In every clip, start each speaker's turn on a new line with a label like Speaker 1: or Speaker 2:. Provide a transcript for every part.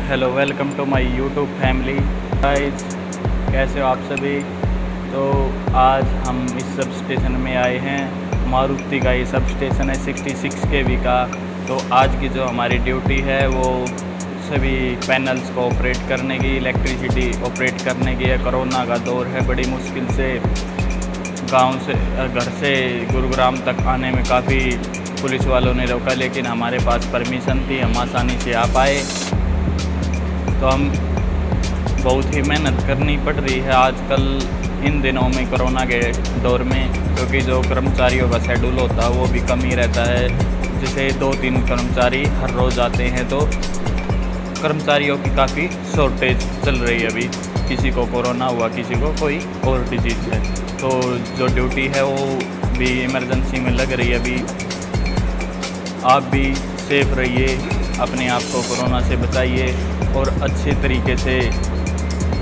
Speaker 1: Hello, welcome to my YouTube family guys. कैसे हो आप सभी। तो आज हम इस सब स्टेशन में आए हैं। मारुति का ये सब स्टेशन है 66 kV का। तो आज की जो हमारी ड्यूटी है वो सभी पैनल्स को ऑपरेट करने की, इलेक्ट्रिसिटी ऑपरेट करने की है। कोरोना का दौर है, बड़ी मुश्किल से गांव से घर से गुरुग्राम तक आने में काफ़ी पुलिस वालों ने रोका, लेकिन हमारे पास परमिशन थी, हम आसानी से आ पाए। तो हम बहुत ही मेहनत करनी पड़ रही है आजकल इन दिनों में कोरोना के दौर में, क्योंकि जो कर्मचारियों का शेड्यूल होता है वो भी कम ही रहता है। जैसे 2-3 कर्मचारी हर रोज़ आते हैं, तो कर्मचारियों की काफ़ी शॉर्टेज चल रही है अभी। किसी को कोरोना हुआ, किसी को कोई और डिजीज़ है, तो जो ड्यूटी है वो भी इमरजेंसी में लग रही है अभी। आप भी सेफ रहिए, अपने आप को कोरोना से बचाइए और अच्छे तरीके से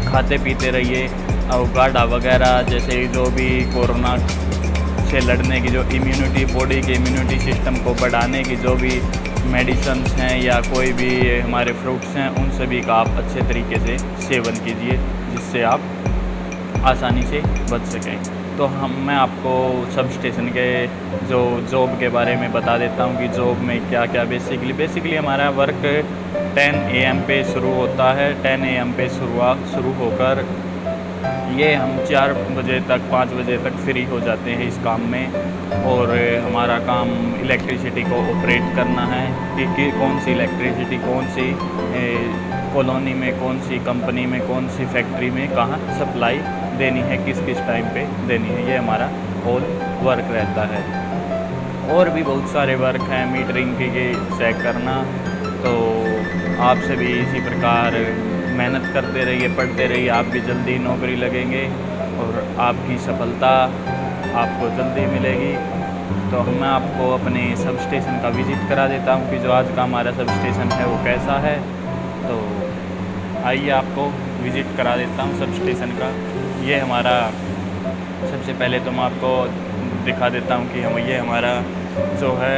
Speaker 1: खाते पीते रहिए। और गाढ़ा वगैरह जैसे जो भी कोरोना से लड़ने की, जो इम्यूनिटी, बॉडी के इम्यूनिटी सिस्टम को बढ़ाने की जो भी मेडिसिन्स हैं या कोई भी हमारे फ्रूट्स हैं, उन सभी का आप अच्छे तरीके से सेवन कीजिए, जिससे आप आसानी से बच सकें। तो मैं आपको सब स्टेशन के जो जॉब के बारे में बता देता हूँ कि जॉब में क्या क्या बेसिकली हमारा वर्क 10 AM पे शुरू होता है। 10 AM पे शुरू होकर ये हम 4 बजे तक 5 बजे तक फ्री हो जाते हैं इस काम में। और हमारा काम इलेक्ट्रिसिटी को ऑपरेट करना है कि कौन सी इलेक्ट्रिसिटी कौन सी कॉलोनी में, कौन सी कंपनी में, कौन सी फैक्ट्री में कहाँ सप्लाई देनी है, किस किस टाइम पे देनी है, ये हमारा होल वर्क रहता है। और भी बहुत सारे वर्क हैं, मीटरिंग की चेक करना। तो आप सभी इसी प्रकार मेहनत करते रहिए, पढ़ते रहिए, आप भी जल्दी नौकरी लगेंगे और आपकी सफलता आपको जल्दी मिलेगी। तो मैं आपको अपने सब स्टेशन का विज़िट करा देता हूँ कि जो आज का हमारा सब स्टेशन है वो कैसा है। तो आइए आपको विज़िट करा देता हूँ सब स्टेशन का। ये हमारा सबसे पहले तो मैं आपको दिखा देता हूँ कि ये हमारा जो है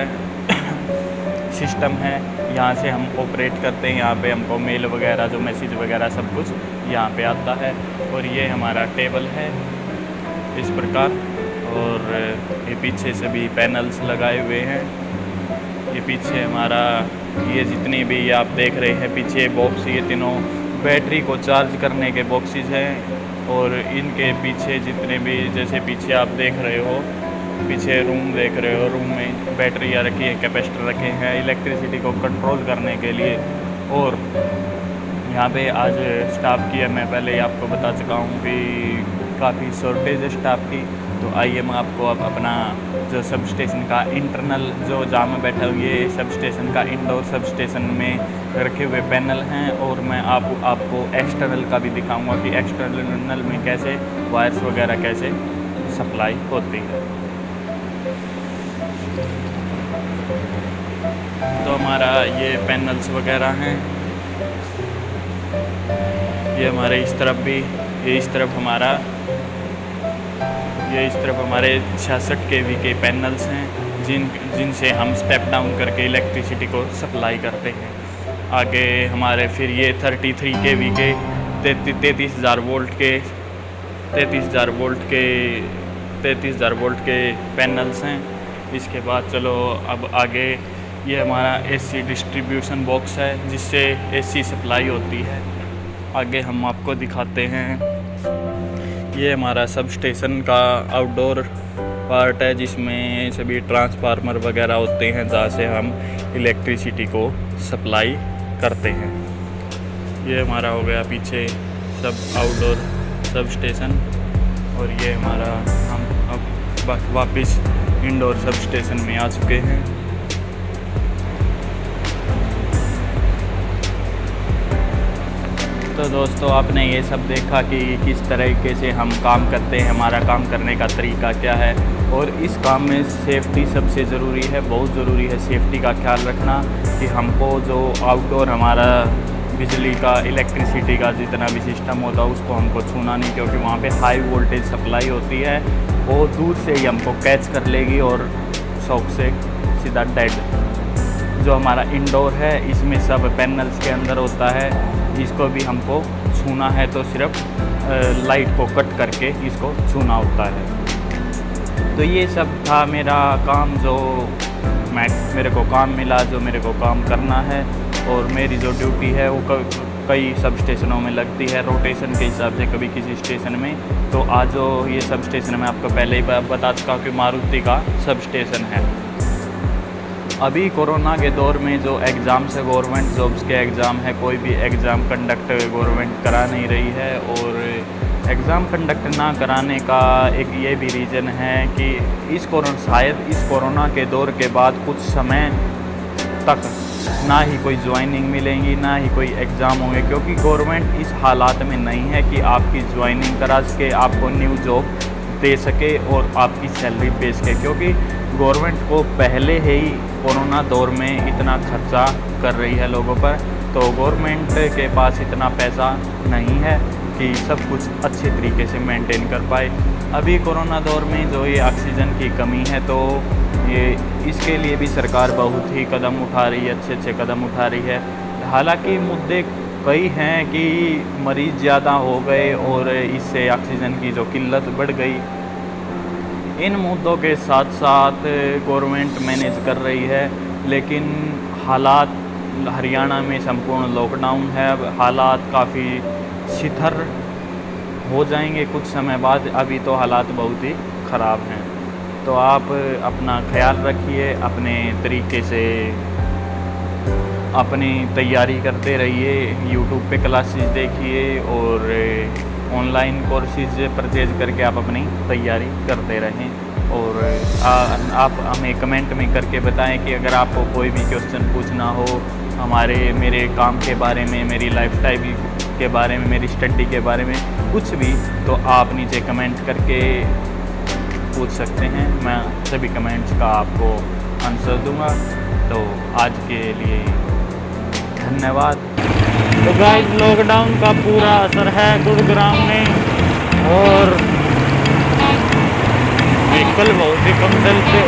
Speaker 1: सिस्टम है, यहाँ से हम ऑपरेट करते हैं। यहाँ पे हमको मेल वगैरह, जो मैसेज वगैरह सब कुछ यहाँ पे आता है। और ये हमारा टेबल है इस प्रकार। और ये पीछे सभी पैनल्स लगाए हुए हैं। ये पीछे हमारा ये जितनी भी आप देख रहे हैं पीछे बॉक्स, ये तीनों बैटरी को चार्ज करने के बॉक्सेस हैं। और इनके पीछे जितने भी, जैसे पीछे आप देख रहे हो, पीछे रूम देख रहे हो, रूम में बैटरियाँ रखी है, कैपेसिटर रखे हैं इलेक्ट्रिसिटी को कंट्रोल करने के लिए। और यहाँ पे आज स्टाफ की है, मैं पहले ही आपको बता चुका हूँ कि काफ़ी शॉर्टेज है स्टाफ की। तो आइए मैं आपको अब अपना जो सब स्टेशन का इंटरनल, जो जहाँ मैं बैठा हूँ, ये सब स्टेशन का इंडोर सब स्टेशन में रखे हुए पैनल हैं। और मैं आपको एक्सटर्नल का भी दिखाऊंगा कि एक्सटर्नल में कैसे वायर्स वगैरह कैसे सप्लाई होती है। तो हमारा ये पैनल्स वगैरह हैं, ये हमारे इस तरफ भी, ये इस तरफ हमारे 66 kV के पैनल्स हैं, जिनसे हम स्टेप डाउन करके इलेक्ट्रिसिटी को सप्लाई करते हैं। आगे हमारे फिर ये 33 kV के 33,000 वोल्ट के पैनल्स हैं। इसके बाद चलो अब आगे, ये हमारा AC डिस्ट्रीब्यूशन बॉक्स है, जिससे AC सप्लाई होती है। आगे हम आपको दिखाते हैं, ये हमारा सब स्टेशन का आउटडोर पार्ट है, जिसमें सभी ट्रांसफार्मर वगैरह होते हैं, जहाँ से हम इलेक्ट्रिसिटी को सप्लाई करते हैं। ये हमारा हो गया पीछे सब आउटडोर सब स्टेशन। और ये हमारा, हम अब वापस इंडोर सब स्टेशन में आ चुके हैं। तो दोस्तों, आपने ये सब देखा कि किस तरीके से हम काम करते हैं, हमारा काम करने का तरीका क्या है। और इस काम में सेफ्टी सबसे ज़रूरी है, बहुत ज़रूरी है सेफ्टी का ख्याल रखना। कि हमको जो आउटडोर हमारा बिजली का, इलेक्ट्रिसिटी का जितना भी सिस्टम होता है, उसको हमको छूना नहीं, क्योंकि वहाँ पे हाई वोल्टेज सप्लाई होती है। वो दूर से ही हमको कैच कर लेगी और शॉक से सीधा डेड जो हमारा इंडोर है इसमें सब पैनल्स के अंदर होता है। इसको भी हमको छूना है तो सिर्फ लाइट को कट करके इसको छूना होता है। तो ये सब था मेरा काम, जो मेरे को काम मिला, जो मेरे को काम करना है। और मेरी जो ड्यूटी है वो कई सब स्टेशनों में लगती है रोटेशन के हिसाब से, कभी किसी स्टेशन में। तो आज जो ये सब स्टेशन मैं आपको पहले ही बता चुका हूँ कि मारुति का सब स्टेशन है। अभी कोरोना के दौर में जो एग्ज़ाम्स है, गवर्नमेंट जॉब्स के एग्ज़ाम है, कोई भी एग्ज़ाम कंडक्ट गवर्नमेंट करा नहीं रही है। और एग्ज़ाम कंडक्ट ना कराने का एक ये भी रीज़न है कि शायद इस कोरोना के दौर के बाद कुछ समय तक ना ही कोई ज्वाइनिंग मिलेंगी, ना ही कोई एग्ज़ाम होंगे, क्योंकि गवर्नमेंट इस हालात में नहीं है कि आपकी ज्वाइनिंग करा सके, आपको न्यू जॉब दे सके और आपकी सैलरी पे सके। क्योंकि गवर्नमेंट को पहले ही कोरोना दौर में इतना खर्चा कर रही है लोगों पर, तो गवर्नमेंट के पास इतना पैसा नहीं है कि सब कुछ अच्छे तरीके से मेंटेन कर पाए। अभी कोरोना दौर में जो ये ऑक्सीजन की कमी है, तो ये इसके लिए भी सरकार बहुत ही कदम उठा रही है, अच्छे अच्छे कदम उठा रही है। हालांकि मुद्दे कई हैं कि मरीज़ ज़्यादा हो गए और इससे ऑक्सीजन की जो किल्लत बढ़ गई। इन मुद्दों के साथ साथ गवर्नमेंट मैनेज कर रही है, लेकिन हालात हरियाणा में संपूर्ण लॉकडाउन है। अब हालात काफ़ी शिथिल हो जाएंगे कुछ समय बाद, अभी तो हालात बहुत ही ख़राब हैं। तो आप अपना ख्याल रखिए, अपने तरीके से अपनी तैयारी करते रहिए, यूट्यूब पे क्लासेस देखिए और ऑनलाइन कोर्सेज परचेज करके आप अपनी तैयारी करते रहें। और आप हमें कमेंट में करके बताएं कि अगर आपको कोई भी क्वेश्चन पूछना हो मेरे काम के बारे में, मेरी लाइफस्टाइल के बारे में, मेरी स्टडी के बारे में, कुछ भी, तो आप नीचे कमेंट करके पूछ सकते हैं। मैं सभी कमेंट्स का आपको आंसर दूंगा। तो आज के लिए धन्यवाद। तो गाइस, लॉकडाउन का पूरा असर है गुरुग्राम में और व्हीकल बहुत ही कम चलते